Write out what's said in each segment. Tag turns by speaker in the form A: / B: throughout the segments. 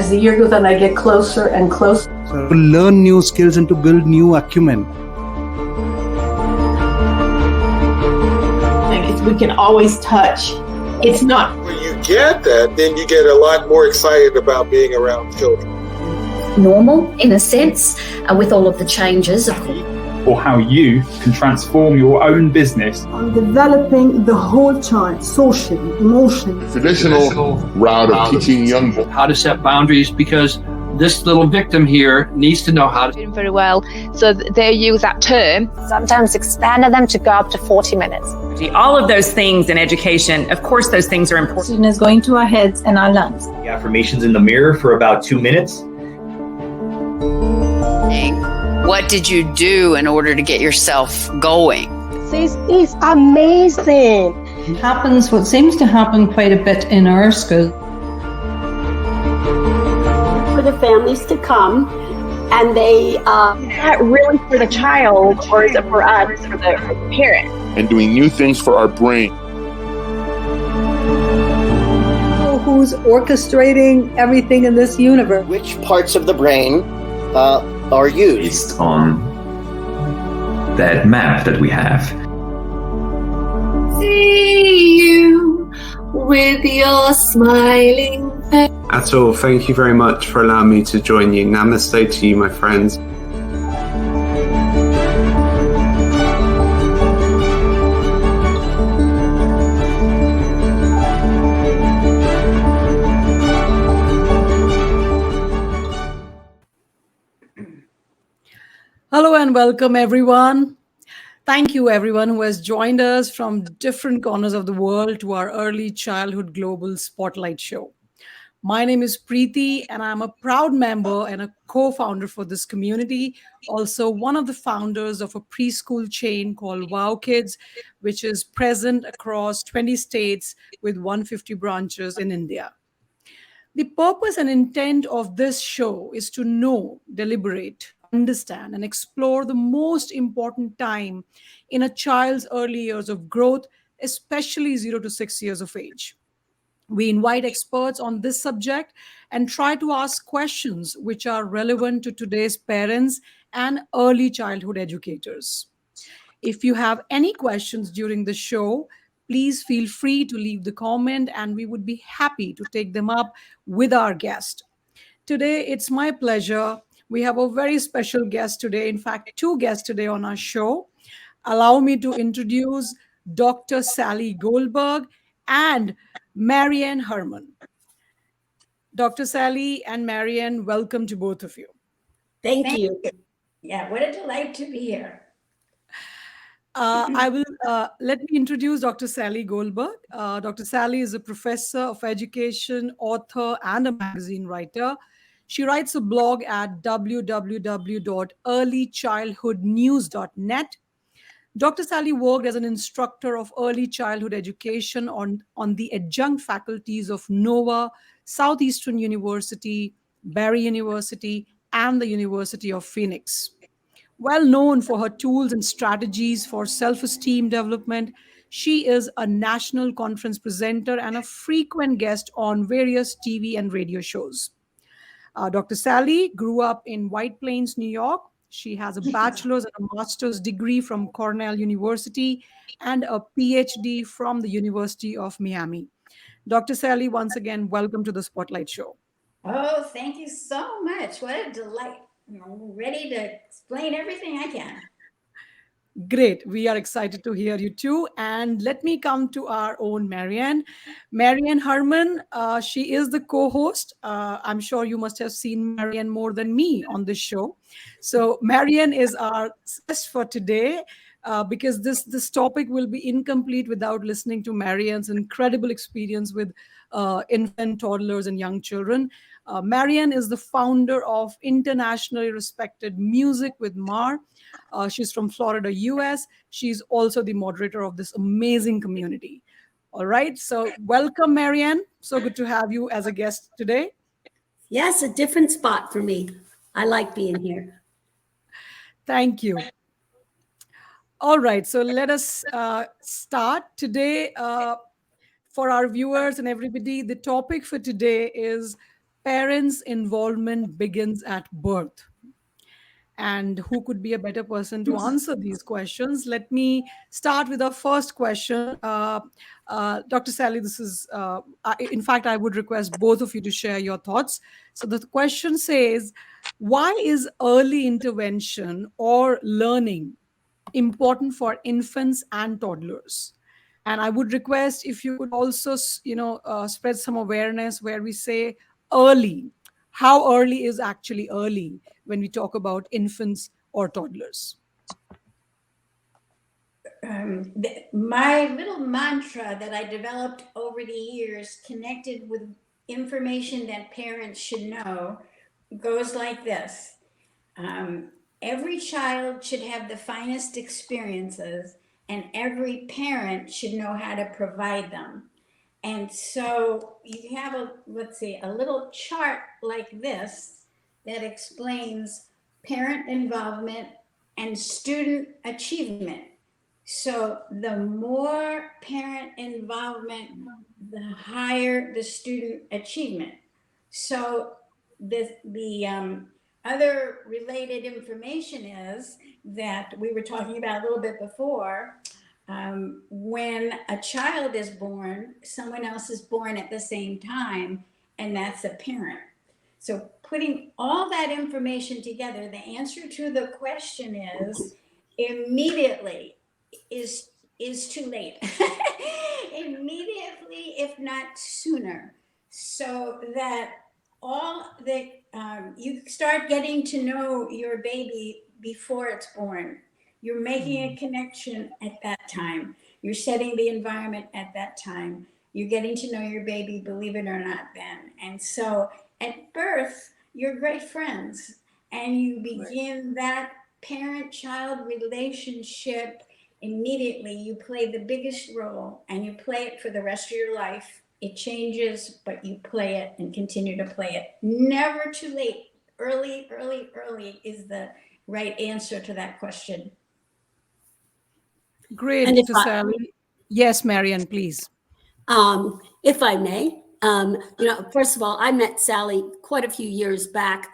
A: as the year goes on, I get closer and closer.
B: So to learn new skills and to build new acumen.
A: And we can always touch. It's not.
C: When you get that, then you get a lot more excited about being around children.
D: Normal, in a sense, with all of the changes, of course.
E: Or how you can transform your own business.
F: On developing the whole child, socially, emotionally.
G: Traditional route of teaching young boys
H: how to set boundaries, because this little victim here needs to know how to.
I: Doing very well, so they use that term.
J: Sometimes expanded them to go up to 40 minutes.
K: All of those things in education, of course, those things are important.
L: Student is going to our heads and our lungs.
M: The affirmations in the mirror for about 2 minutes.
N: What did you do in order to get yourself going?
O: This is amazing.
P: It happens, what seems to happen quite a bit in our school.
Q: For the families to come, and they
I: is that really for the child, or is it for us, for the parent?
G: And doing new things for our brain.
F: Who's orchestrating everything in this universe?
R: Which parts of the brain are used?
S: Based on that map that we have.
T: See you with your smiling face.
R: Atul, thank you very much for allowing me to join you. Namaste to you, my friends.
Q: Hello and welcome, everyone. Thank you, everyone who has joined us from different corners of the world to our Early Childhood Global Spotlight Show. My name is Preeti, and I'm a proud member and a co-founder for this community. Also, one of the founders of a preschool chain called WOWkids, which is present across 20 states with 150 branches in India. The purpose and intent of this show is to know, deliberate, understand, and explore the most important time in a child's early years of growth, especially 0 to 6 years of age. We invite experts on this subject and try to ask questions which are relevant to today's parents and early childhood educators. If you have any questions during the show, please feel free to leave the comment and we would be happy to take them up with our guest. Today, it's my pleasure. We have a very special guest today. In fact, 2 guests today on our show. Allow me to introduce Dr. Sally Goldberg and Marianne Herman. Dr. Sally and Marianne, welcome to both of you.
L: Thank you. Yeah, what a delight to be here.
Q: I will let me introduce Dr. Sally Goldberg. Dr. Sally is a professor of education, author, and a magazine writer. She writes a blog at www.earlychildhoodnews.net. Dr. Sally worked as an instructor of early childhood education on the adjunct faculties of NOVA, Southeastern University, Barry University, and the University of Phoenix. Well known for her tools and strategies for self-esteem development, she is a national conference presenter and a frequent guest on various TV and radio shows. Dr. Sally grew up in White Plains, New York. She has a bachelor's and a master's degree from Cornell University and a PhD from the University of Miami. Dr. Sally, once again, welcome to the Spotlight Show.
L: Oh, thank you so much. What a delight. I'm ready to explain everything I can.
Q: Great. We are excited to hear you too. And let me come to our own Marianne. Marianne Herman, she is the co-host. I'm sure you must have seen Marianne more than me on this show. So Marianne is our guest for today because this topic will be incomplete without listening to Marianne's incredible experience with infant, toddlers, and young children. Marianne is the founder of internationally respected Music with Mar. She's from Florida, US. She's also the moderator of this amazing community. All right. So welcome, Marianne. So good to have you as a guest today.
L: Yes, a different spot for me. I like being here.
Q: Thank you. All right. So let us start today. For our viewers and everybody, the topic for today is parents' involvement begins at birth. And who could be a better person to answer these questions? Let me start with our first question. Dr. Sally, this is, in fact, I would request both of you to share your thoughts. So the question says, why is early intervention or learning important for infants and toddlers? And I would request if you could also, spread some awareness where we say early. How early is actually early when we talk about infants or toddlers?
L: My little mantra that I developed over the years, connected with information that parents should know, goes like this. Every child should have the finest experiences, and every parent should know how to provide them. And so you have a little chart like this that explains parent involvement and student achievement. So the more parent involvement, the higher the student achievement. So the other related information is that we were talking about a little bit before. When a child is born, someone else is born at the same time, and that's a parent. So putting all that information together, the answer to the question is immediately is too late. Immediately, if not sooner, so that you start getting to know your baby before it's born. You're making a connection at that time. You're setting the environment at that time. You're getting to know your baby, believe it or not, then. And so at birth, you're great friends, and you begin that parent-child relationship immediately. You play the biggest role, and you play it for the rest of your life. It changes, but you play it and continue to play it. Never too late. Early, early, early is the right answer to that question.
Q: Great, Dr. Sally. Yes, Marianne, please.
O: If I may, first of all, I met Sally quite a few years back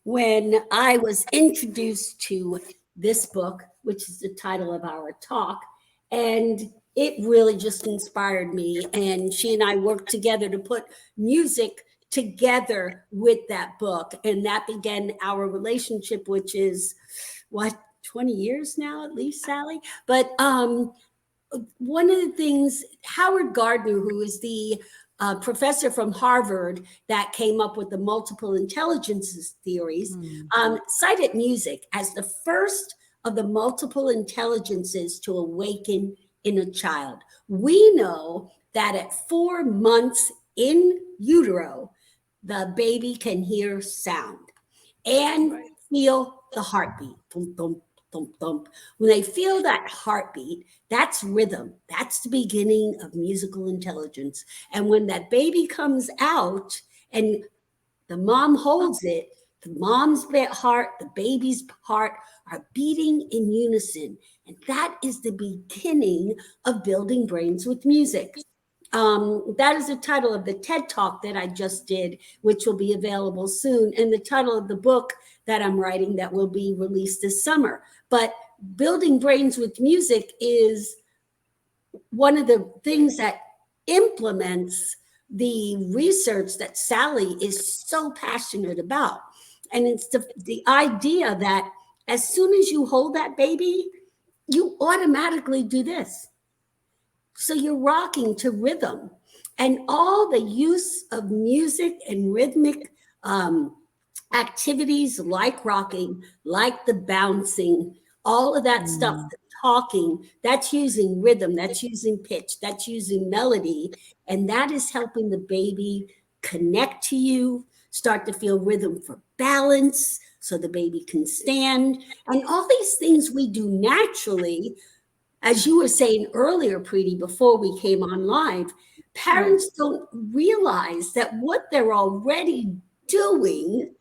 O: when I was introduced to this book, which is the title of our talk, and it really just inspired me. And she and I worked together to put music together with that book, and that began our relationship, which is 20 years now, at least, Sally. But one of the things, Howard Gardner, who is the professor from Harvard that came up with the multiple intelligences theories, cited music as the first of the multiple intelligences to awaken in a child. We know that at 4 months in utero, the baby can hear sound and feel the heartbeat. Thump, thump, thump, thump. When they feel that heartbeat, that's rhythm. That's the beginning of musical intelligence. And when that baby comes out and the mom holds it, the mom's heart, the baby's heart are beating in unison. And that is the beginning of building brains with music. That is the title of the TED Talk that I just did, which will be available soon, and the title of the book that I'm writing that will be released this summer. But building brains with music is one of the things that implements the research that Sally is so passionate about. And it's the idea that as soon as you hold that baby, you automatically do this. So you're rocking to rhythm, and all the use of music and rhythmic activities like rocking, like the bouncing, all of that stuff, the talking, that's using rhythm, that's using pitch, that's using melody, and that is helping the baby connect to you, start to feel rhythm for balance so the baby can stand, and all these things we do naturally. As you were saying earlier, Preeti, before we came on live, parents don't realize that what they're already doing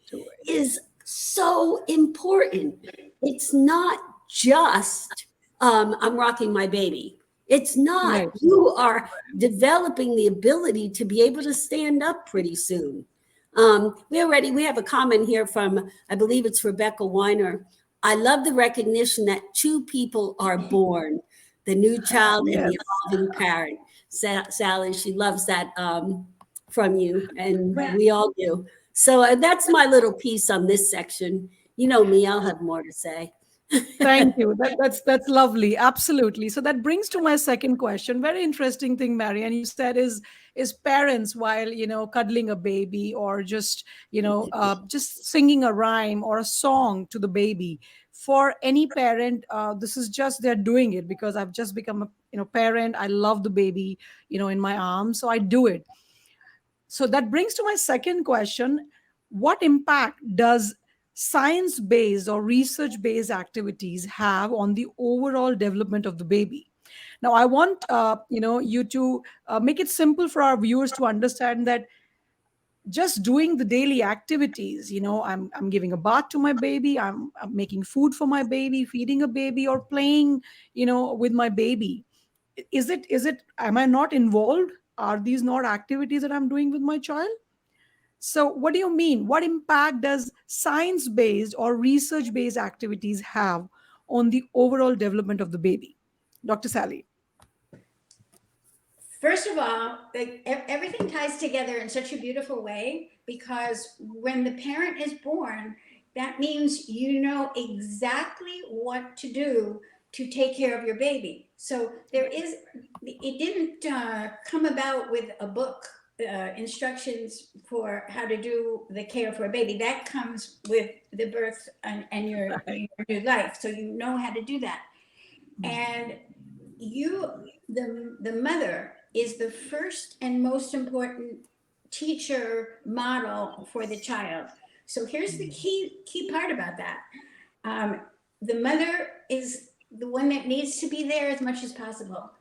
O: is so important. It's not just, I'm rocking my baby. It's not. Right. You are developing the ability to be able to stand up pretty soon. We have a comment here from, I believe it's Rebecca Weiner. I love the recognition that two people are born, the new child and the evolving parent. Sally, she loves that from you, and we all do. So that's my little piece on this section. You know me, I'll have more to say.
Q: Thank you. That's lovely. Absolutely. So that brings to my second question. Very interesting thing, Mary. And you said is parents, while cuddling a baby or just just singing a rhyme or a song to the baby. For any parent, this is just they're doing it because I've just become a parent. I love the baby in my arms, so I do it. So that brings to my second question. What impact does science-based or research-based activities have on the overall development of the baby? Now, I want you to make it simple for our viewers to understand that just doing the daily activities, I'm giving a bath to my baby, I'm making food for my baby, feeding a baby, or playing, with my baby. Is it? Am I not involved? Are these not activities that I'm doing with my child? So what do you mean? What impact does science-based or research-based activities have on the overall development of the baby? Dr. Sally.
L: First of all, everything ties together in such a beautiful way, because when the parent is born, that means you know exactly what to do to take care of your baby. So it didn't come about with a book, instructions for how to do the care for a baby. That comes with the birth and your new life. So you know how to do that. And the mother is the first and most important teacher model for the child. So here's the key part about that. The mother is the one that needs to be there as much as possible.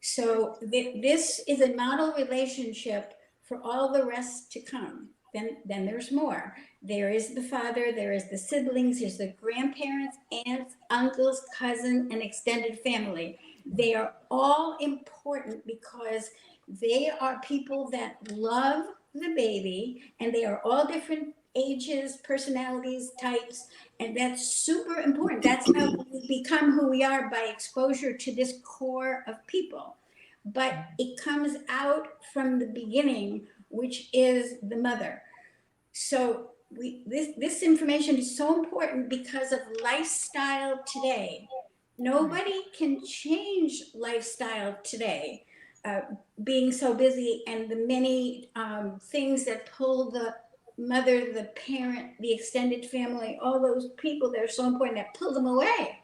L: So this is a model relationship for all the rest to come. Then there's more. There is the father, there is the siblings, there's the grandparents, aunts, uncles, cousin, and extended family. They are all important because they are people that love the baby, and they are all different ages, personalities, types, and that's super important. That's how we become who we are, by exposure to this core of people. But it comes out from the beginning, which is the mother. So this information is so important because of lifestyle today. Nobody can change lifestyle today, being so busy, and the many things that pull the mother, the parent, the extended family, all those people that are so important, that pull them away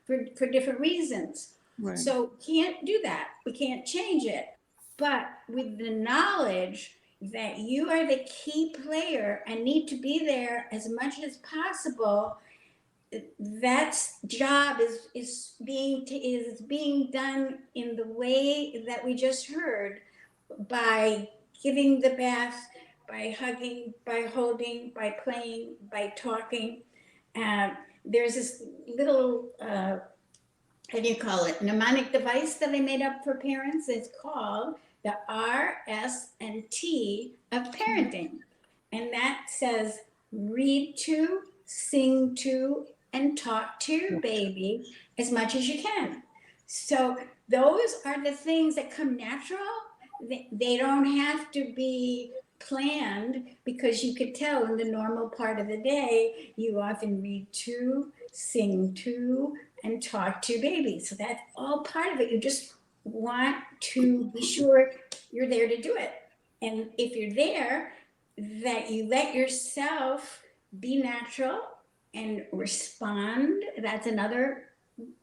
L: for different reasons. Right. So can't do that. We can't change it. But with the knowledge that you are the key player and need to be there as much as possible, that job is being done in the way that we just heard, by giving the bath, by hugging, by holding, by playing, by talking. There's this little, how do you call it, mnemonic device that I made up for parents. It's called the R, S, and T of parenting. And that says read to, sing to, and talk to your baby as much as you can. So those are the things that come natural. They don't have to be planned, because you could tell in the normal part of the day, you often read to, sing to, and talk to baby. So that's all part of it. You just want to be sure you're there to do it. And if you're there, that you let yourself be natural and respond. That's another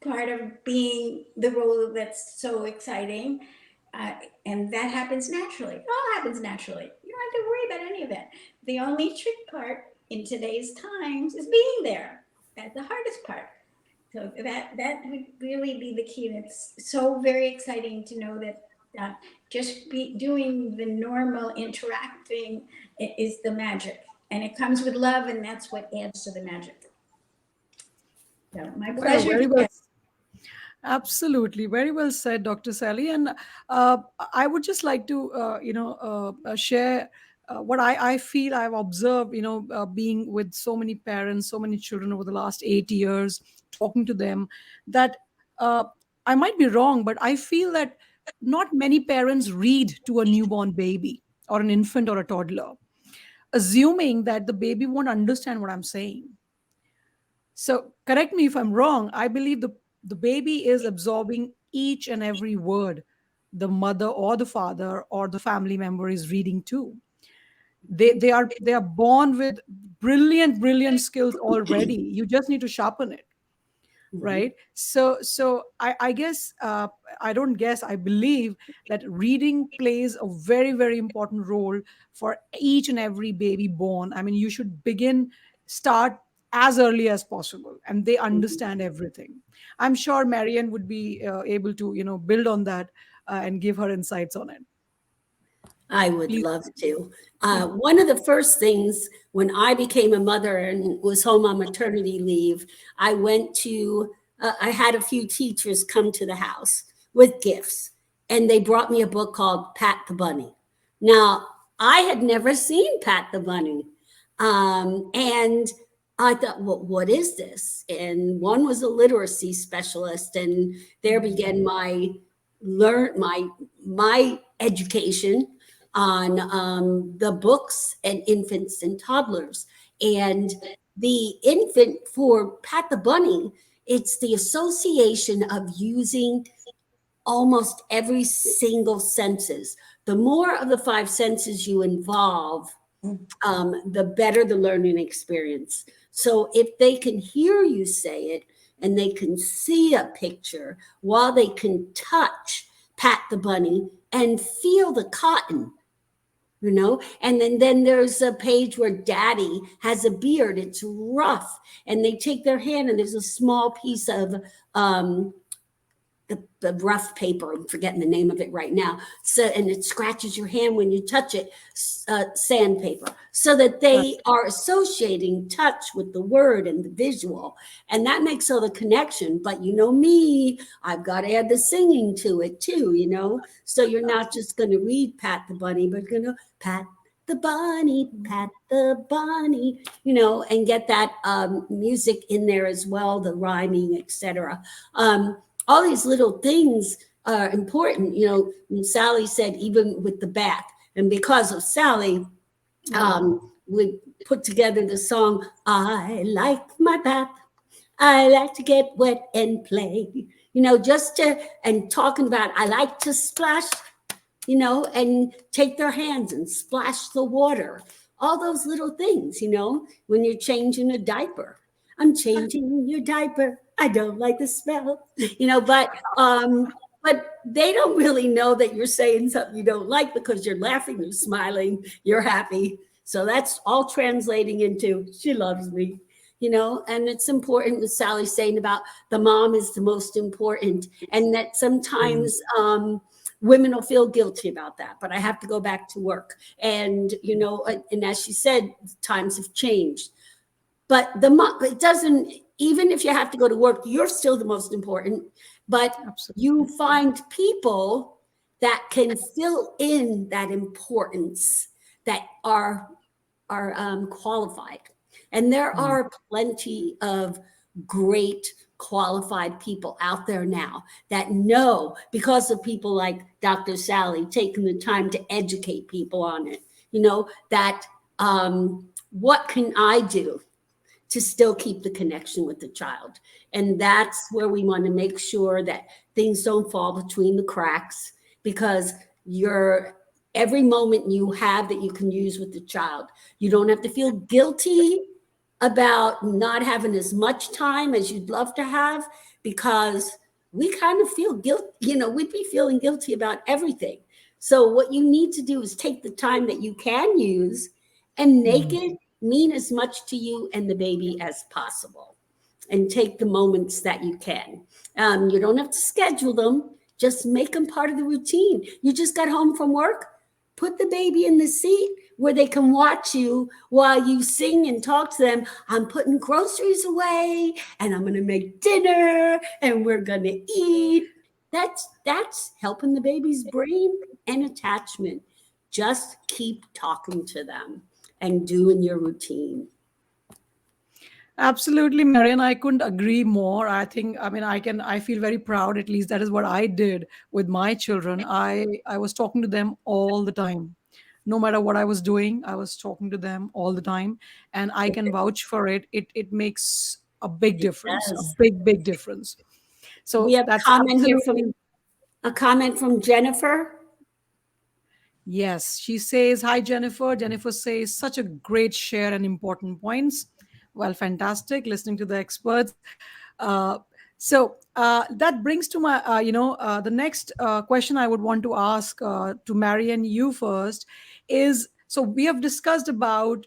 L: part of being the role that's so exciting. And that happens naturally. It all happens naturally. You don't have to worry about any of it. The only trick part in today's times is being there. That's the hardest part. So that would really be the key. And it's so very exciting to know that just doing the normal interacting is the magic. And it comes with love, and that's what adds to the magic. So my pleasure.
Q: Very well. Absolutely. Very well said, Dr. Sally. And I would just like to, share what I feel I've observed, being with so many parents, so many children over the last 8 years, talking to them, that I might be wrong, but I feel that not many parents read to a newborn baby or an infant or a toddler, assuming that the baby won't understand what I'm saying. So correct me if I'm wrong. I believe the baby is absorbing each and every word the mother or the father or the family member is reading to. They are born with brilliant skills already. You just need to sharpen it, right? So I guess, I believe that reading plays a very important role for each and every baby born. I mean, you should start as early as possible, and they understand everything. I'm sure Marianne would be able to build on that and give her insights on it.
O: I would love to. One of the first things when I became a mother and was home on maternity leave, I went to, I had a few teachers come to the house with gifts, and they brought me a book called Pat the Bunny. Now, I had never seen Pat the Bunny. And I thought, well, what is this? And one was a literacy specialist, and there began my education on the books and infants and toddlers. And the infant for Pat the Bunny, it's the association of using almost every single senses. The more of the 5 senses you involve, the better the learning experience. So if they can hear you say it, and they can see a picture, while they can touch Pat the Bunny and feel the cotton, and then there's a page where Daddy has a beard. It's rough, and they take their hand, and there's a small piece of the rough paper. I'm forgetting the name of it right now. So, and it scratches your hand when you touch it, sandpaper, so that they are associating touch with the word and the visual. And that makes all the connection. But me, I've got to add the singing to it too, So you're not just going to read Pat the Bunny, but you're going to pat the bunny, pat the bunny, and get that music in there as well, the rhyming, etc. All these little things are important. Sally said, even with the bath, and because of Sally, we put together the song, I like my bath. I like to get wet and play, and talking about, I like to splash, and take their hands and splash the water. All those little things, when you're changing a diaper. I'm changing your diaper. I don't like the smell, but they don't really know that you're saying something you don't like, because you're laughing, you're smiling, you're happy. So that's all translating into, she loves me, and it's important what Sally's saying about the mom is the most important, and that sometimes women will feel guilty about that, but I have to go back to work. And, and as she said, times have changed. But it doesn't, even if you have to go to work, you're still the most important. But absolutely, you find people that can fill in that importance, that are qualified. And there are plenty of great qualified people out there now that know, because of people like Dr. Sally taking the time to educate people on it, that what can I do to still keep the connection with the child? And that's where we want to make sure that things don't fall between the cracks, because every moment you have that you can use with the child, you don't have to feel guilty about not having as much time as you'd love to have, because we kind of feel guilt, we'd be feeling guilty about everything. So what you need to do is take the time that you can use and make it mean as much to you and the baby as possible, and take the moments that you can. You don't have to schedule them, just make them part of the routine. You just got home from work, put the baby in the seat where they can watch you while you sing and talk to them. I'm putting groceries away, and I'm going to make dinner, and we're going to eat. That's helping the baby's brain and attachment. Just keep talking to them and doing your routine.
Q: Absolutely, Marian. I couldn't agree more. I feel very proud. At least that is what I did with my children. I was talking to them all the time. No matter what I was doing, I was talking to them all the time. And I can vouch for it. It makes a big difference, a
O: does.
Q: big difference. So
O: We have
Q: that's
O: a comment from Jennifer.
Q: Yes, she says, hi, Jennifer. Jennifer says, such a great share and important points. Well, fantastic listening to the experts. That brings to my, the next question I would want to ask to Marian, you first, is, so we have discussed about,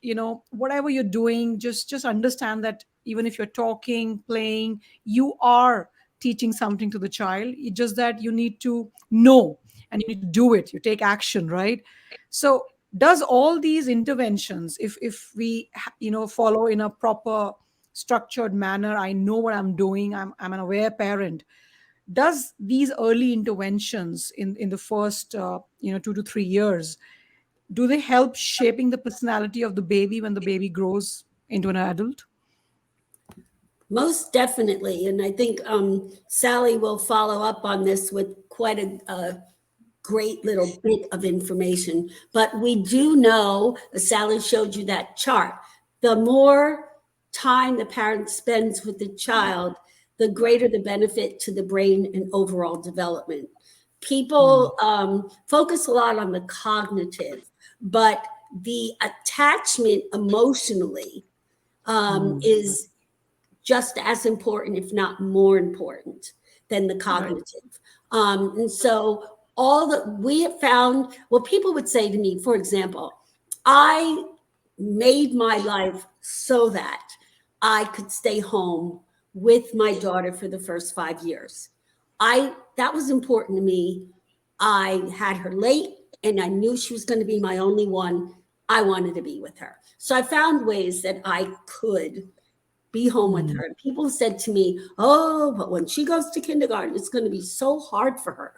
Q: whatever you're doing, just understand that even if you're talking, playing, you are teaching something to the child. It's just that you need to know and you need to do it. You take action, right? So does all these interventions, if we follow in a proper structured manner, I know what I'm doing, I'm an aware parent, does these early interventions in the first 2 to 3 years, do they help shaping the personality of the baby when the baby grows into an adult?
O: Most definitely. And I think Sally will follow up on this with quite a great little bit of information. But we do know, Sally showed you that chart, the more time the parent spends with the child, the greater the benefit to the brain and overall development. People focus a lot on the cognitive, but the attachment emotionally is just as important, if not more important than the cognitive. And so all that we have found, what people would say to me, for example, I made my life so that I could stay home with my daughter for the first 5 years. That was important to me. I had her late and I knew she was going to be my only one. I wanted to be with her. So I found ways that I could be home with her. And people said to me, oh, but when she goes to kindergarten, it's going to be so hard for her.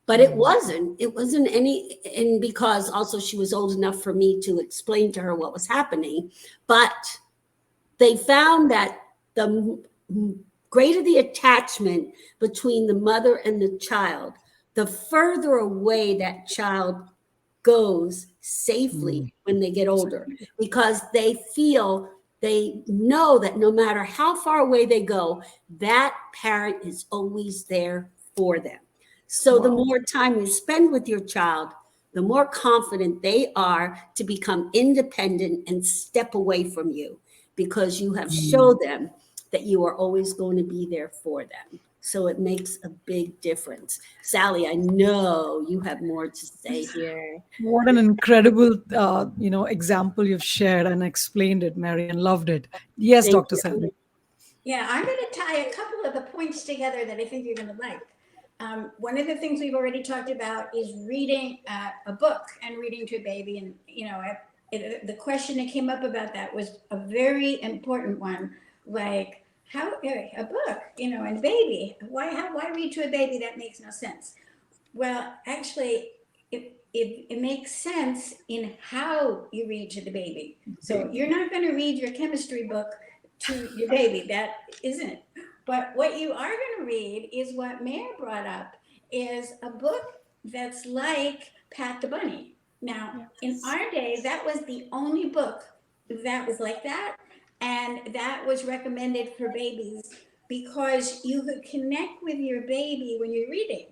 O: But it wasn't any, and because also she was old enough for me to explain to her what was happening. But they found that the greater the attachment between the mother and the child, the further away that child goes safely when they get older, because they know that no matter how far away they go, that parent is always there for them. So the more time you spend with your child, the more confident they are to become independent and step away from you, because you have showed them that you are always going to be there for them. So it makes a big difference. Sally, I know you have more to say here.
Q: What an incredible, example you've shared and explained it, Marian. Loved it. Yes,
O: Thank
Q: Dr.
O: you.
Q: Selby.
L: Yeah, I'm going to tie a couple of the points together that I think you're going to like. One of the things we've already talked about is reading a book and reading to a baby. And, the question that came up about that was a very important one. Like, how a book, and a baby, why read to a baby? That makes no sense. Well, actually, it makes sense in how you read to the baby. So you're not going to read your chemistry book to your baby. That isn't. But what you are going to read is what Mare brought up, is a book that's like Pat the Bunny. Now, in our day, that was the only book that was like that. And that was recommended for babies because you could connect with your baby when you're reading.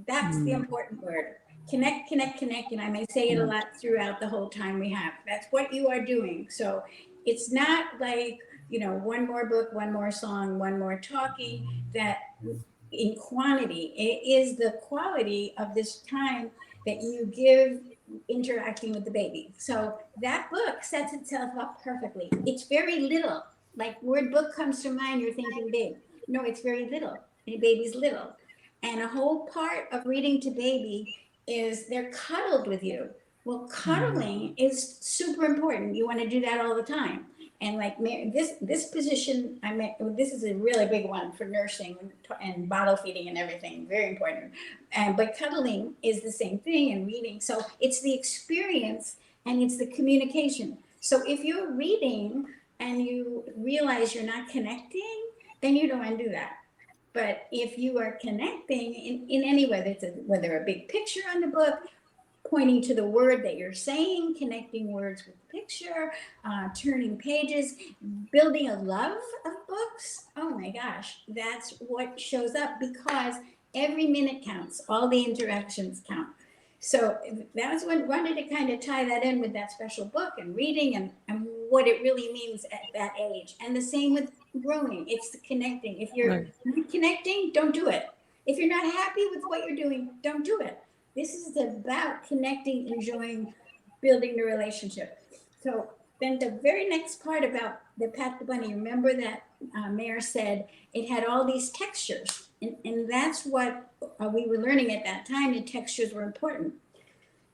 L: That's the important word. Connect, connect, connect. And I may say it a lot throughout the whole time we have. That's what you are doing. So it's not like, one more book, one more song, one more talking, that in quantity. It is the quality of this time that you give interacting with the baby. So that book sets itself up perfectly. It's very little. Like word book comes to mind, you're thinking big. No, it's very little. And a baby's little. And a whole part of reading to baby is they're cuddled with you. Well, cuddling is super important. You want to do that all the time. And like this position, this is a really big one for nursing and bottle feeding and everything, very important. But cuddling is the same thing, and reading. So it's the experience and it's the communication. So if you're reading and you realize you're not connecting, then you don't want to do that. But if you are connecting in any way, whether a big picture on the book, pointing to the word that you're saying, connecting words with the picture, turning pages, building a love of books. Oh my gosh, that's what shows up, because every minute counts, all the interactions count. So that's what wanted to kind of tie that in with that special book and reading and what it really means at that age. And the same with growing, it's the connecting. If you're not connecting, don't do it. If you're not happy with what you're doing, don't do it. This is about connecting, enjoying, building the relationship. So then the very next part about the Pat the Bunny, remember that Mayor said it had all these textures. And that's what we were learning at that time, the textures were important.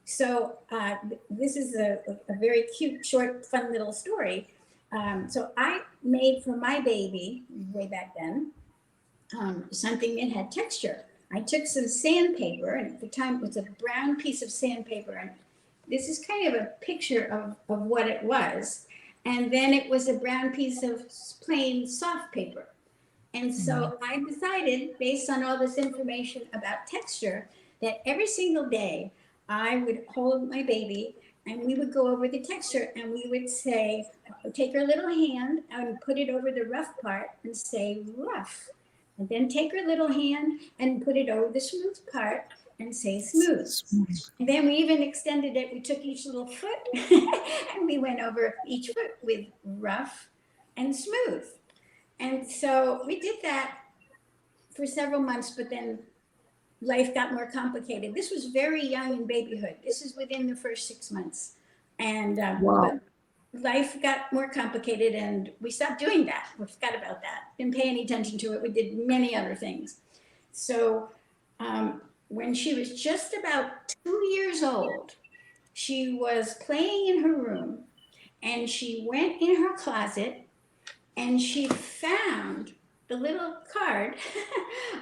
L: So this is a very cute, short, fun little story. So I made for my baby, way back then, something that had texture. I took some sandpaper, and at the time it was a brown piece of sandpaper, and this is kind of a picture of what it was. And then it was a brown piece of plain soft paper. And so I decided, based on all this information about texture, that every single day I would hold my baby and we would go over the texture, and we would say, take her little hand and put it over the rough part and say rough. And then take her little hand and put it over the smooth part and say smooth. And then we even extended it. We took each little foot and we went over each foot with rough and smooth. And so we did that for several months, but then life got more complicated. This was very young in babyhood. This is within the first 6 months. And
Q: Wow.
L: life got more complicated and we stopped doing that. We forgot about that. Didn't pay any attention to it. We did many other things. So when she was just about 2 years old, she was playing in her room and she went in her closet and she found the little card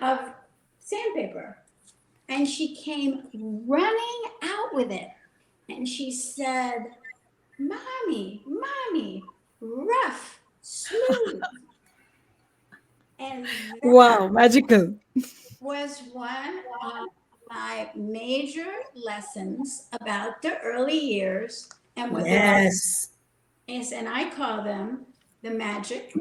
L: of sandpaper. And she came running out with it. And she said, Mommy, rough, smooth. And
Q: Wow, magical.
L: was one of my major lessons about the early years and what
O: Yes.
L: Yes, and I call them the magic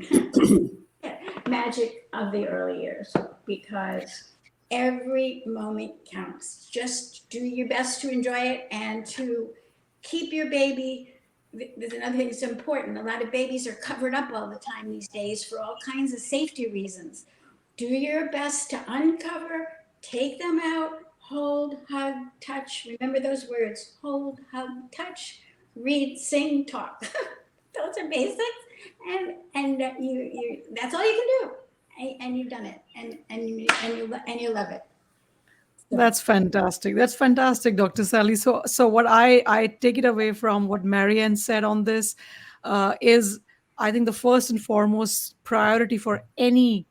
L: of the early years, because every moment counts. Just do your best to enjoy it and to keep your baby. There's another thing that's important. A lot of babies are covered up all the time these days for all kinds of safety reasons. Do your best to uncover, take them out, hold, hug, touch. Remember those words: hold, hug, touch, read, sing, talk. Those are basics, and you that's all you can do, and you've done it, and you love it.
Q: That's fantastic. That's fantastic, Dr. Sally. So what I take it away from what Marianne said on this is, I think the first and foremost priority for any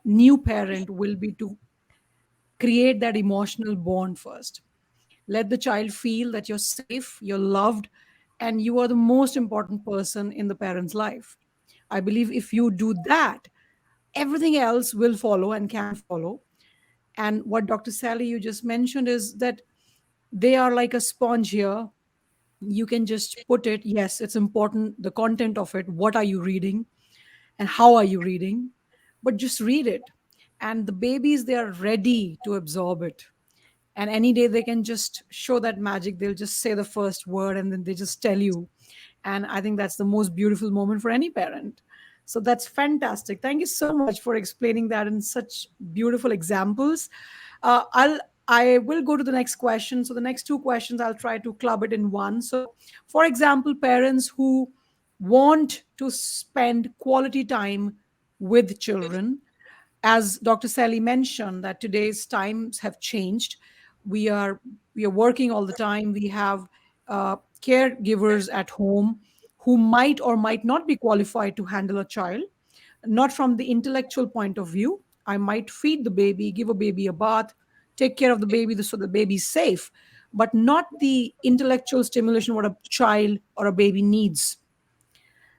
Q: new parent will be to create that emotional bond first. Let the child feel that you're safe, you're loved, and you are the most important person in the parent's life. I believe if you do that, everything else will follow and can follow. And what Dr. Sally, you just mentioned, is that they are like a sponge here. You can just put it, yes, it's important, the content of it, what are you reading and how are you reading, but just read it. And the babies, they are ready to absorb it. And any day they can just show that magic. They'll just say the first word and then they just tell you. And I think that's the most beautiful moment for any parent. So that's fantastic. Thank you so much for explaining that in such beautiful examples. I will go to the next question. So the next two questions, I'll try to club it in one. So, for example, parents who want to spend quality time with children, as Dr. Sally mentioned, that today's times have changed. We are working all the time. We have caregivers at home who might or might not be qualified to handle a child, not from the intellectual point of view. I might feed the baby, give a baby a bath, take care of the baby so the baby's safe, but not the intellectual stimulation what a child or a baby needs.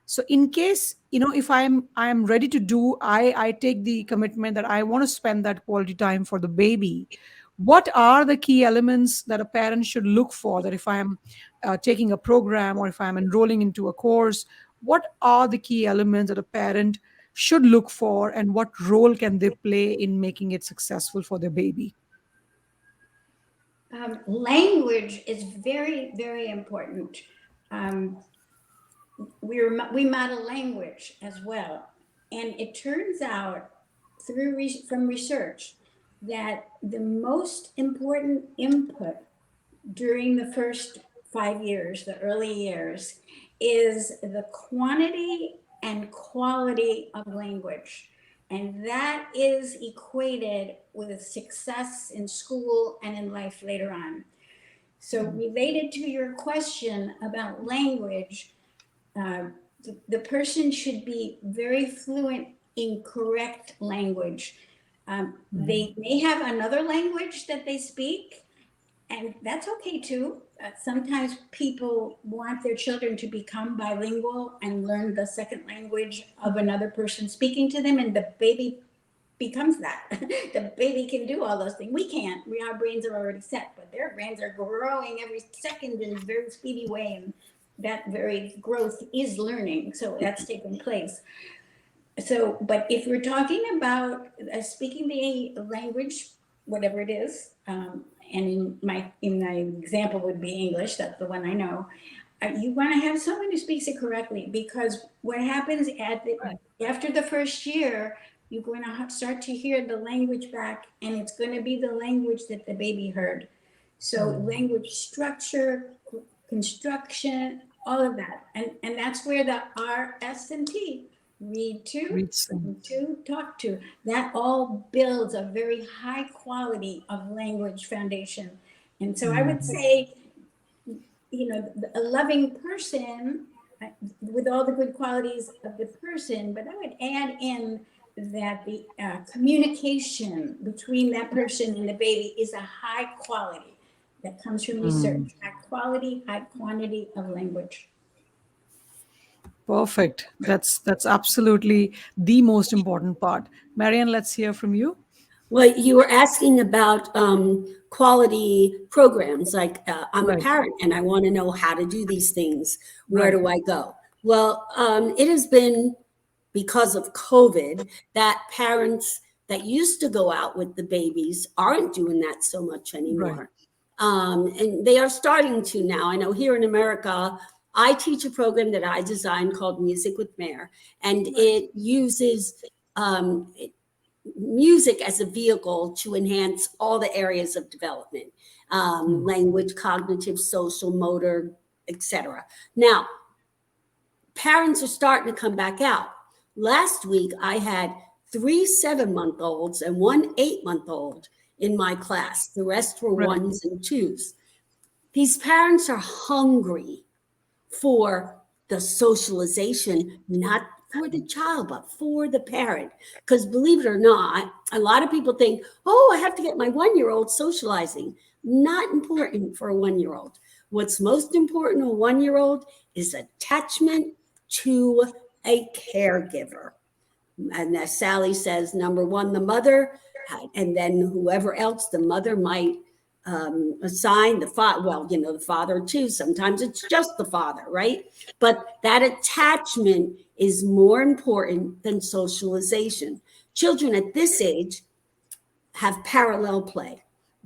Q: So in case, if I'm ready to do, I take the commitment that I want to spend that quality time for the baby. What are the key elements that a parent should look for, that if I'm taking a program or if I'm enrolling into a course, what are the key elements that a parent should look for, and what role can they play in making it successful for their baby?
L: Language is very, very important. We model language as well. And it turns out from research that the most important input during the first 5 years, the early years, is the quantity and quality of language. And that is equated with success in school and in life later on. So related to your question about language, the person should be very fluent in correct language. They may have another language that they speak, and that's okay too. Sometimes people want their children to become bilingual and learn the second language of another person speaking to them, and the baby becomes that. The baby can do all those things. We can't. Our brains are already set, but their brains are growing every second in a very speedy way, and that very growth is learning. So that's taking place. So, but if we're talking about speaking the language, whatever it is, and in my example would be English, that's the one I know, you want to have someone who speaks it correctly, because what happens after the first year, you're going to start to hear the language back, and it's going to be the language that the baby heard. So language structure, construction, all of that. And that's where the R, S, and T, read to, sing to, talk to, that all builds a very high quality of language foundation. And so I would say, a loving person with all the good qualities of the person, but I would add in that the communication between that person and the baby is a high quality that comes from research. High quality, high quantity of language.
Q: Perfect. That's absolutely the most important part. Marianne, let's hear from you.
O: Well, you were asking about quality programs. Like I'm a parent and I want to know how to do these things. Where do I go? Well, it has been because of COVID that parents that used to go out with the babies aren't doing that so much anymore. And they are starting to now. I know here in America, I teach a program that I designed called Music with Mare, and it uses music as a vehicle to enhance all the areas of development, language, cognitive, social, motor, etc. Now, parents are starting to come back out. Last week, I had 3 7-month-olds and 1 8-month-old in my class. The rest were 1s and 2s. These parents are hungry for the socialization, not for the child, but for the parent. Because believe it or not, a lot of people think, oh, I have to get my 1-year-old socializing. Not important for a 1-year-old. What's most important to a 1-year-old is attachment to a caregiver. And as Sally says, number one, the mother, and then whoever else the mother might assign, the father, well, the father too. Sometimes it's just the father, right? But that attachment is more important than socialization. Children at this age have parallel play.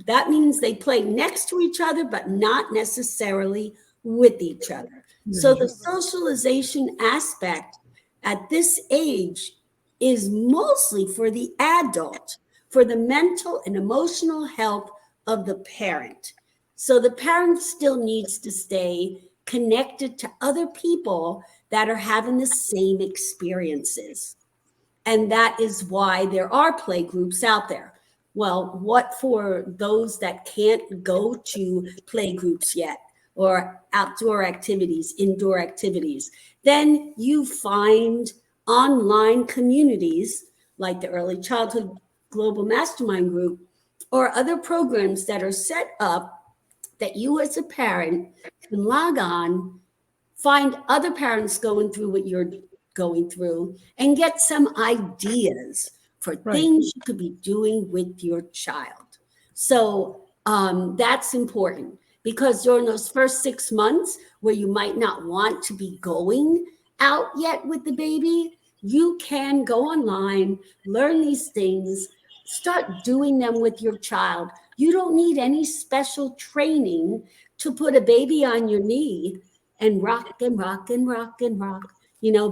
O: That means they play next to each other, but not necessarily with each other. So the socialization aspect at this age is mostly for the adult, for the mental and emotional health of the parent. So the parent still needs to stay connected to other people that are having the same experiences. And that is why there are play groups out there. Well, what for those that can't go to play groups yet? or outdoor activities, indoor activities. Then you find online communities like the Early Childhood Global Mastermind Group or other programs that are set up that you as a parent can log on, find other parents going through what you're going through, and get some ideas for things you could be doing with your child. So that's important, because during those first 6 months where you might not want to be going out yet with the baby, you can go online, learn these things, start doing them with your child. You don't need any special training to put a baby on your knee and rock and rock and rock and rock,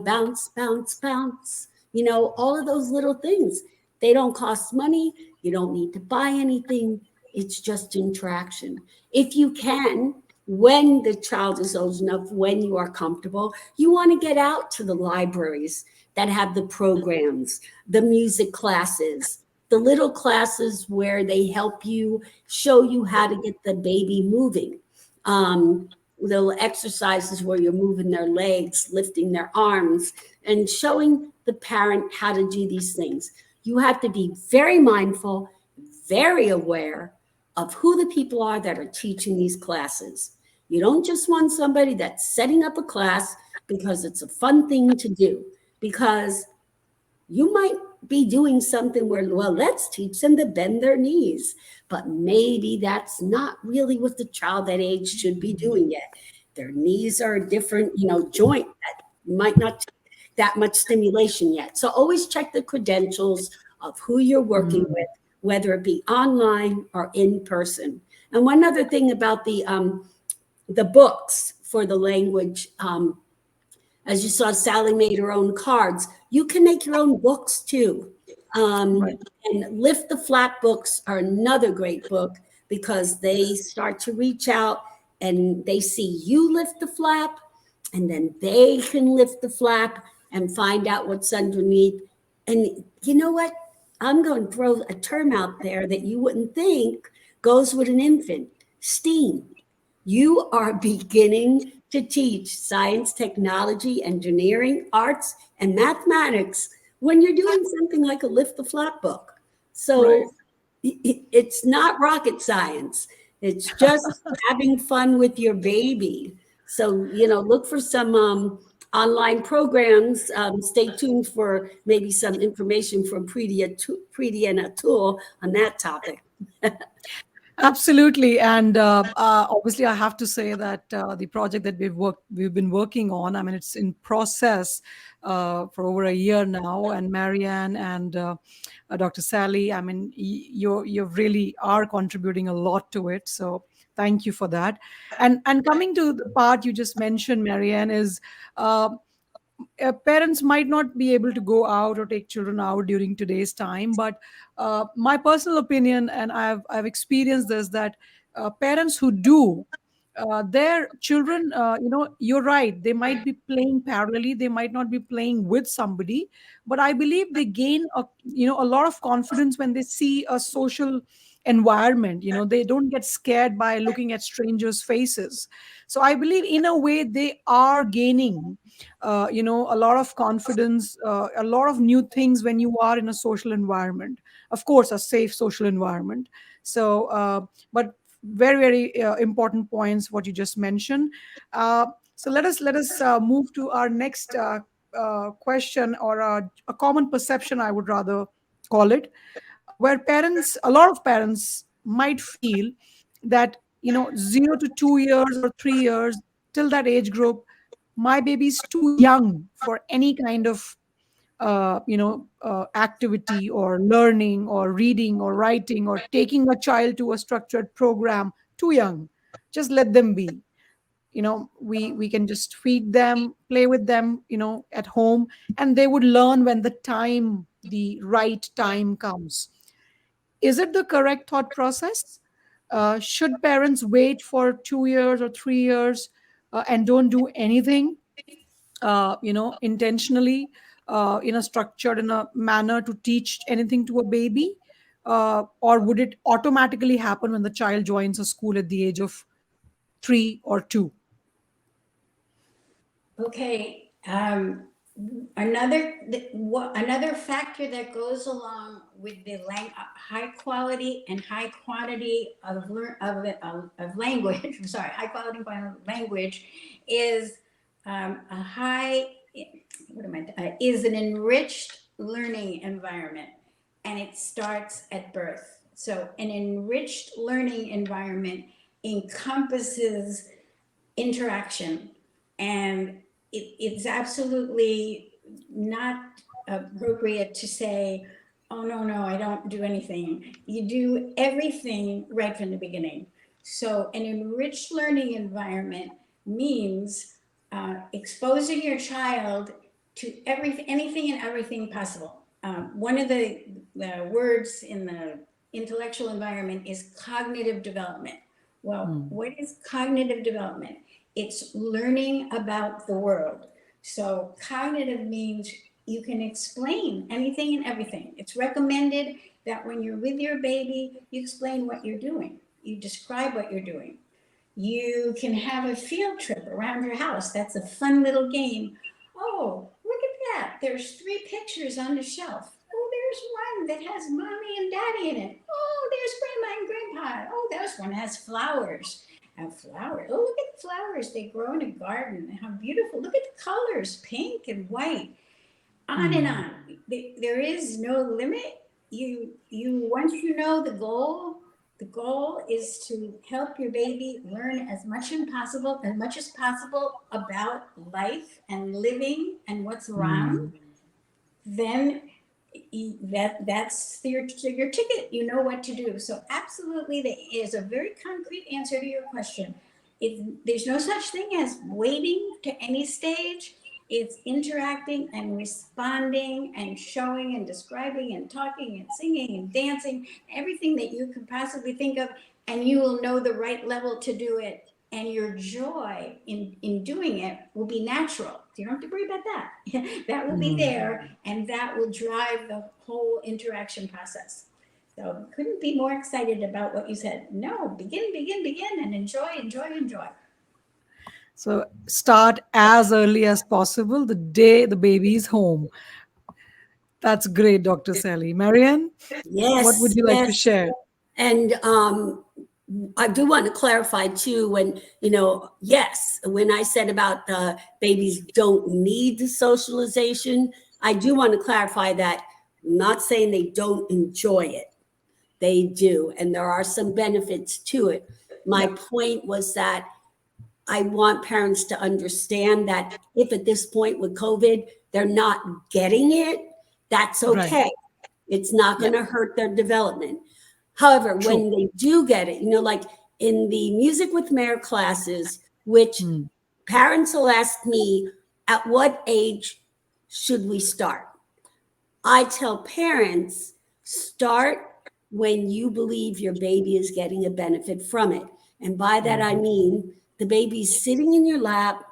O: bounce, bounce, bounce, all of those little things. They don't cost money. You don't need to buy anything. It's just interaction. If you can, when the child is old enough, when you are comfortable, you want to get out to the libraries that have the programs, the music classes, the little classes where they help you, show you how to get the baby moving. Little exercises where you're moving their legs, lifting their arms, and showing the parent how to do these things. You have to be very mindful, very aware of who the people are that are teaching these classes. You don't just want somebody that's setting up a class because it's a fun thing to do, because you might be doing something where, well, let's teach them to bend their knees, but maybe that's not really what the child that age should be doing yet. Their knees are a different, joint that might not take that much stimulation yet. So always check the credentials of who you're working with, whether it be online or in person. And one other thing about the books for the language, as you saw, Sally made her own cards. You can make your own books too. And Lift the Flap books are another great book, because they start to reach out and they see you lift the flap, and then they can lift the flap and find out what's underneath. And you know what? I'm going to throw a term out there that you wouldn't think goes with an infant: STEAM. You are beginning to teach science, technology, engineering, arts, and mathematics when you're doing something like a Lift the Flap book. So it's not rocket science. It's just having fun with your baby. So, look for some online programs. Stay tuned for maybe some information from Preeti and Atul on that topic.
Q: Absolutely. And obviously, I have to say that the project that we've been working on, I mean, it's in process for over a year now. And Marianne and Dr. Sally, I mean, you really are contributing a lot to it. So thank you for that. And coming to the part you just mentioned, Marianne, is parents might not be able to go out or take children out during today's time, but my personal opinion, and I've experienced this, that parents who do, their children, you're right, they might be playing parallelly, they might not be playing with somebody, but I believe they gain a lot of confidence when they see a social environment. They don't get scared by looking at strangers' faces. So I believe in a way they are gaining a lot of confidence, a lot of new things when you are in a social environment, of course a safe social environment. So but very, very important points what you just mentioned. So let us move to our next question, or a common perception, I would rather call it, where a lot of parents might feel that 0 to 2 years or 3 years, till that age group, my baby is too young for any kind of activity or learning or reading or writing or taking a child to a structured program. Too young, just let them be. We can just feed them, play with them at home, and they would learn when the right time comes. Is it the correct thought process? Should parents wait for 2 years or 3 years and don't do anything intentionally in a structured in a manner to teach anything to a baby, or would it automatically happen when the child joins a school at the age of 3, or 2?
L: Okay. Another factor that goes along with the high quality and high quantity of language. I'm sorry, high quality of language is is an enriched learning environment, and it starts at birth. So an enriched learning environment encompasses interaction, and it's absolutely not appropriate to say, oh, no, I don't do anything. You do everything right from the beginning. So an enriched learning environment means exposing your child to anything and everything possible. One of the words in the intellectual environment is cognitive development. Well, what is cognitive development? It's learning about the world. So cognitive means you can explain anything and everything. It's recommended that when you're with your baby, you explain what you're doing. You describe what you're doing. You can have a field trip around your house. That's a fun little game. Oh, look at that. There's 3 pictures on the shelf. Oh, there's one that has mommy and daddy in it. Oh, there's grandma and grandpa. Oh, there's one that has flowers. And flowers. Oh, look at the flowers. They grow in a garden. How beautiful. Look at the colors, pink and white. On and on. There is no limit. Once you know the goal is to help your baby learn as much as possible about life and living and what's around. Then that's your ticket. You know what to do. So absolutely, there is a very concrete answer to your question. There's no such thing as waiting to any stage. It's interacting and responding and showing and describing and talking and singing and dancing, everything that you could possibly think of, and you will know the right level to do it. And your joy in doing it will be natural. You don't have to worry about that. That will be there, and that will drive the whole interaction process. So couldn't be more excited about what you said. No, begin, and enjoy.
Q: So start as early as possible, the day the baby is home. That's great, Dr. Sally. Marianne, what would you like to share?
O: And I do want to clarify too, when I said about babies don't need the socialization, I do want to clarify that I'm not saying they don't enjoy it. They do, and there are some benefits to it. My point was that I want parents to understand that if at this point with COVID, they're not getting it, that's okay. Right. It's not going to hurt their development. However, when they do get it, like in the Music with Mayor classes, which parents will ask me, at what age should we start? I tell parents, start when you believe your baby is getting a benefit from it. And by that, I mean the baby's sitting in your lap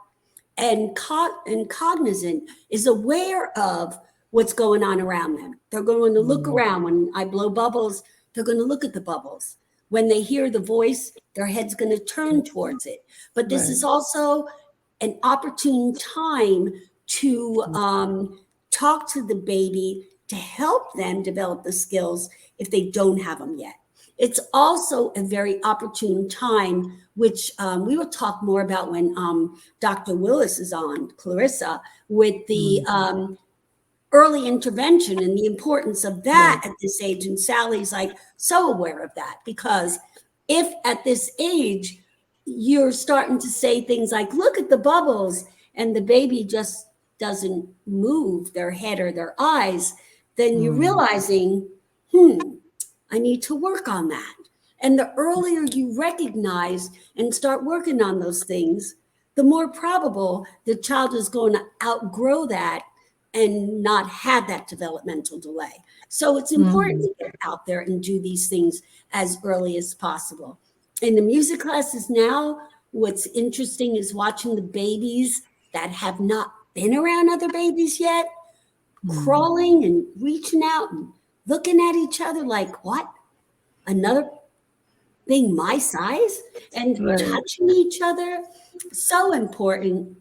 O: and cognizant, is aware of what's going on around them. They're going to look around. When I blow bubbles, they're going to look at the bubbles. When they hear the voice, their head's going to turn towards it. But this is also an opportune time to talk to the baby to help them develop the skills if they don't have them yet. It's also a very opportune time, which we will talk more about when Dr. Willis is on, Clarissa, with the early intervention and the importance of that at this age. And Sally's so aware of that, because if at this age you're starting to say things like, look at the bubbles, and the baby just doesn't move their head or their eyes, then you're realizing, I need to work on that. And the earlier you recognize and start working on those things, the more probable the child is going to outgrow that and not have that developmental delay. So it's important to get out there and do these things as early as possible. In the music classes now, what's interesting is watching the babies that have not been around other babies yet, crawling and reaching out and looking at each other like, what? Another being my size and touching each other. So important.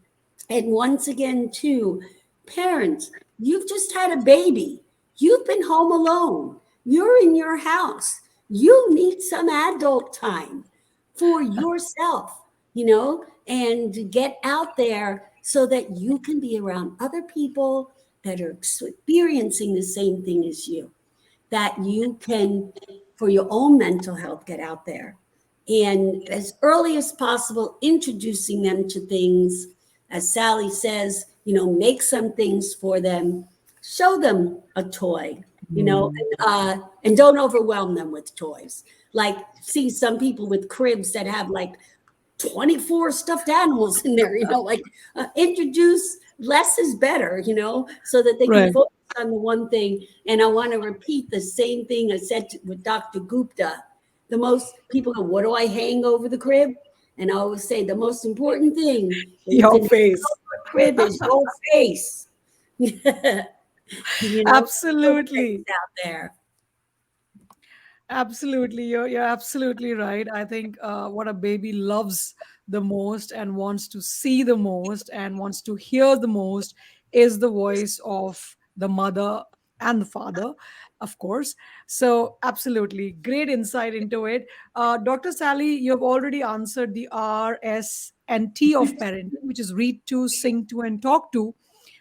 O: And once again, too, parents, you've just had a baby. You've been home alone. You're in your house. You need some adult time for yourself, and get out there so that you can be around other people that are experiencing the same thing as you, that you can, for your own mental health, get out there. And as early as possible, introducing them to things, as Sally says, make some things for them, show them a toy, and don't overwhelm them with toys. Like, see some people with cribs that have like 24 stuffed animals in there, introduce less is better, so that they can focus on the one thing. And I want to repeat the same thing I said with Dr. Gupta. The most people go, what do I hang over the crib? And I always say the most important thing
Q: your face.
O: The crib is your face.
Q: Absolutely.
O: Out there.
Q: Absolutely. You're absolutely right. I think what a baby loves the most and wants to see the most and wants to hear the most is the voice of the mother and the father, of course. So absolutely great insight into it. Dr. Sally, you've already answered the R, S, and T of parenting, which is read to, sing to, and talk to,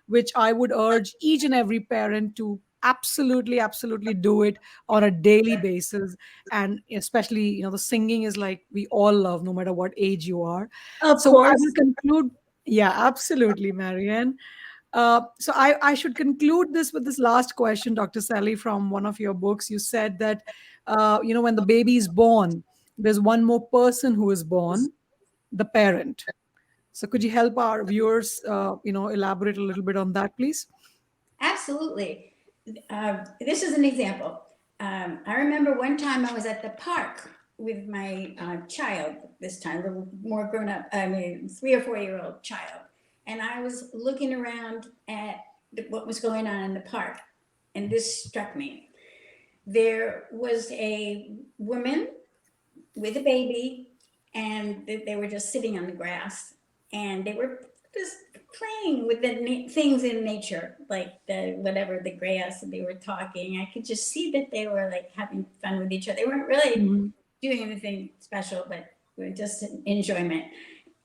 Q: which I would urge each and every parent to absolutely do it on a daily basis. And especially, the singing is like we all love, no matter what age you are.
O: Of
Q: So
O: course.
Q: I will conclude. Yeah, absolutely, Marianne. So I should conclude this with this last question, Dr. Sally, from one of your books. You said that, when the baby is born, there's one more person who is born, the parent. So could you help our viewers, elaborate a little bit on that, please?
L: Absolutely. This is an example. I remember one time I was at the park with my child, this time, a little more grown up, 3 or 4 year old child. And I was looking around at what was going on in the park. And this struck me. There was a woman with a baby, and they were just sitting on the grass, and they were just playing with the things in nature, like the grass, and they were talking. I could just see that they were like having fun with each other. They weren't really doing anything special, but it was just enjoyment.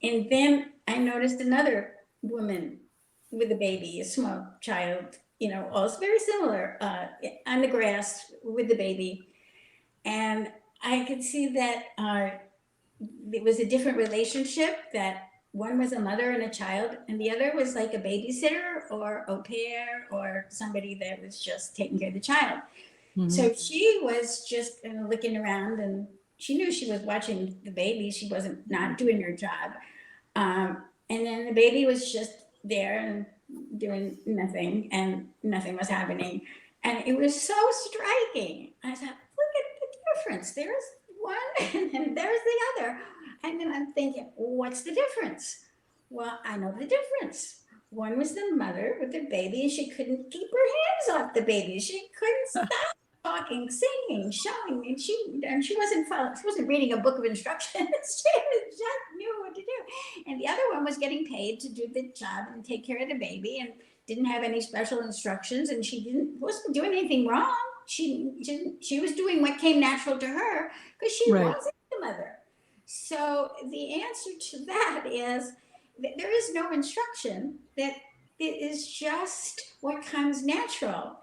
L: And then I noticed another woman with a baby, a small child, also very similar, on the grass with the baby. And I could see that it was a different relationship, that one was a mother and a child, and the other was like a babysitter or au pair or somebody that was just taking care of the child. So she was just looking around, and she knew she was watching the baby. She wasn't not doing her job. And then the baby was just there and doing nothing, and nothing was happening. And it was so striking. I thought, look at the difference. There's one and there's the other. And then I'm thinking, what's the difference? Well, I know the difference. One was the mother with the baby, and she couldn't keep her hands off the baby. She couldn't stop talking, singing, showing, and she wasn't reading a book of instructions. She just knew what to do. And the other one was getting paid to do the job and take care of the baby, and didn't have any special instructions, and she wasn't doing anything wrong. She was doing what came natural to her because she wasn't the mother. So the answer to that is that there is no instruction, that it is just what comes natural.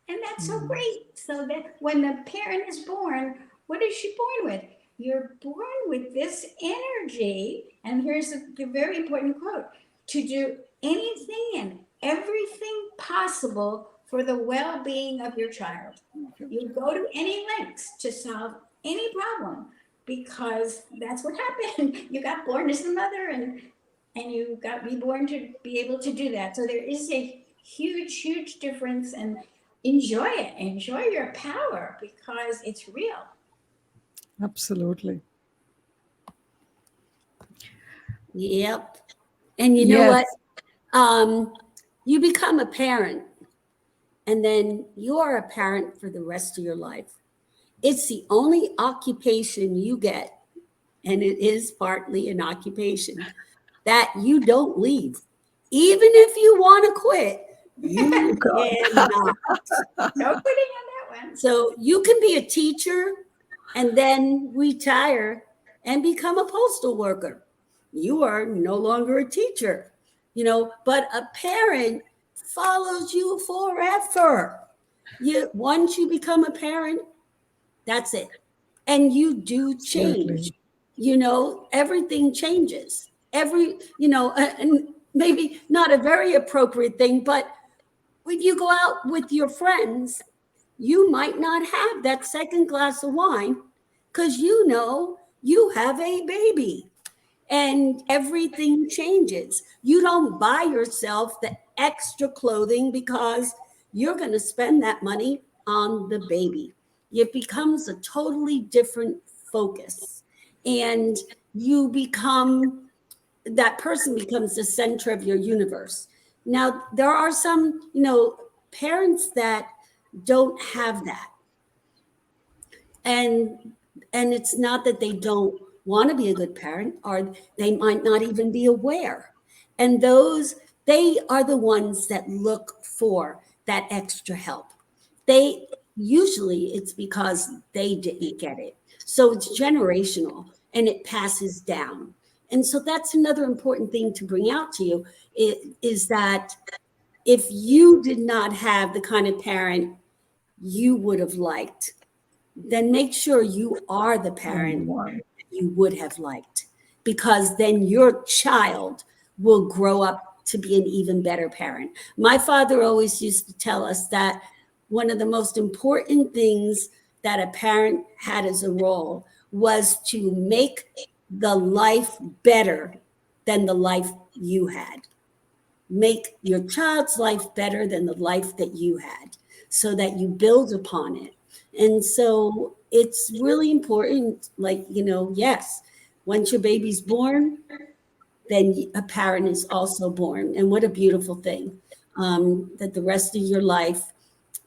L: And that's so great. So that when the parent is born, what is she born with? You're born with this energy, and here's the very important quote, to do anything and everything possible for the well-being of your child. You go to any lengths to solve any problem, because that's what happened. You got born as the mother, and you got reborn to be able to do that. So there is a huge difference, and enjoy it. Enjoy your power, because it's real.
Q: Absolutely.
O: Yep. And you know what? You become a parent, and then you are a parent for the rest of your life. It's the only occupation you get, and it is partly an occupation, that you don't leave. Even if you want to quit, you cannot.
L: No quitting on that one.
O: So you can be a teacher and then retire and become a postal worker. You are no longer a teacher, but a parent follows you forever. Once you become a parent, that's it. And you do change. Everything changes. And maybe not a very appropriate thing, but when you go out with your friends, you might not have that second glass of wine because you have a baby and everything changes. You don't buy yourself the extra clothing because you're going to spend that money on the baby. It becomes a totally different focus, and that person becomes the center of your universe. Now, there are some, parents that don't have that. And it's not that they don't want to be a good parent, or they might not even be aware. And they are the ones that look for that extra help. Usually it's because they didn't get it. So it's generational and it passes down. And so that's another important thing to bring out to you is that if you did not have the kind of parent you would have liked, then make sure you are the parent you would have liked, because then your child will grow up to be an even better parent. My father always used to tell us that one of the most important things that a parent had as a role was to make the life better than the life you had. Make your child's life better than the life that you had, so that you build upon it. And so it's really important, yes, once your baby's born, then a parent is also born. And what a beautiful thing, that the rest of your life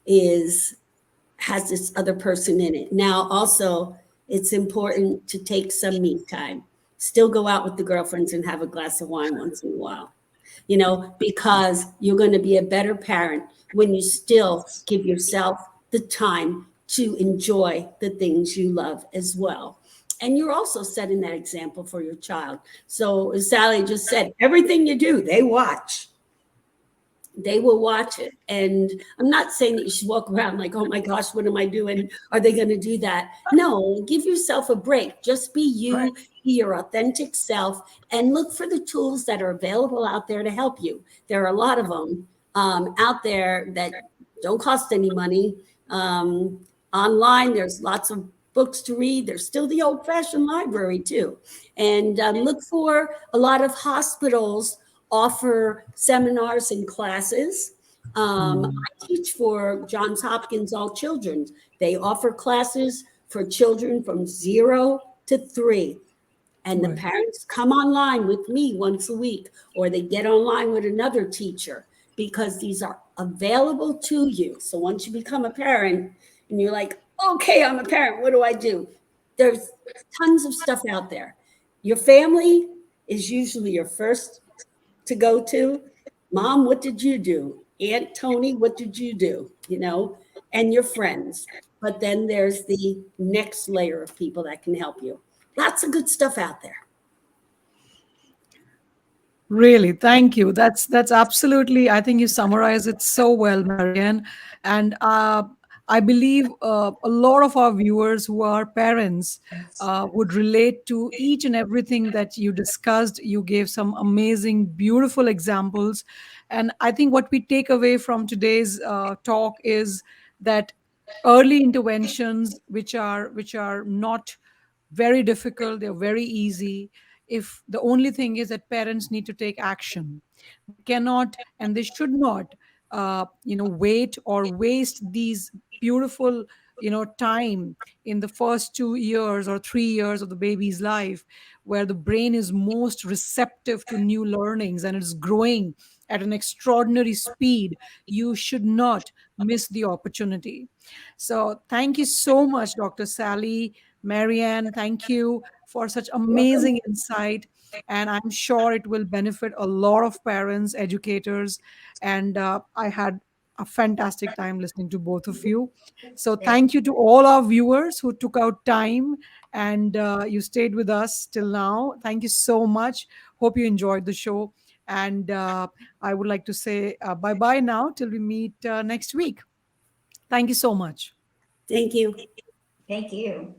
O: has this other person in it. Now, also, it's important to take some me time. Still go out with the girlfriends and have a glass of wine once in a while, because you're going to be a better parent when you still give yourself the time to enjoy the things you love as well. And you're also setting that example for your child. So as Sally just said, everything you do, they watch. They will watch it. And I'm not saying that you should walk around like, oh my gosh, what am I doing? Are they going to do that? No, give yourself a break. Just be you, be your authentic self, and look for the tools that are available out there to help you. There are a lot of them out there that don't cost any money. Online, there's lots of books to read. There's still the old-fashioned library too. And look for a lot of hospitals offer seminars and classes. I teach for Johns Hopkins All Children's. They offer classes for children from 0 to 3. And the parents come online with me once a week, or they get online with another teacher, because these are available to you. So once you become a parent and you're like, okay, I'm a parent, what do I do? There's tons of stuff out there. Your family is usually your first to go to. Mom, what did you do? Aunt Tony, what did you do? And your friends. But then there's the next layer of people that can help you. Lots of good stuff out there.
Q: Really, thank you. That's absolutely, I think you summarize it so well, Marianne. And I believe a lot of our viewers who are parents would relate to each and everything that you discussed. You gave some amazing, beautiful examples. And I think what we take away from today's talk is that early interventions, which are not very difficult, they're very easy. If the only thing is that parents need to take action, they cannot and they should not wait or waste these beautiful time in the first 2 years or 3 years of the baby's life, where the brain is most receptive to new learnings and it's growing at an extraordinary speed, you should not miss the opportunity. So thank you so much, Dr. Sally, Marianne. Thank you for such amazing insight. And I'm sure it will benefit a lot of parents, educators. And I had a fantastic time listening to both of you. So thank you to all our viewers who took out time and you stayed with us till now. Thank you so much. Hope you enjoyed the show. And I would like to say bye-bye now till we meet next week. Thank you so much.
O: Thank you.
L: Thank you.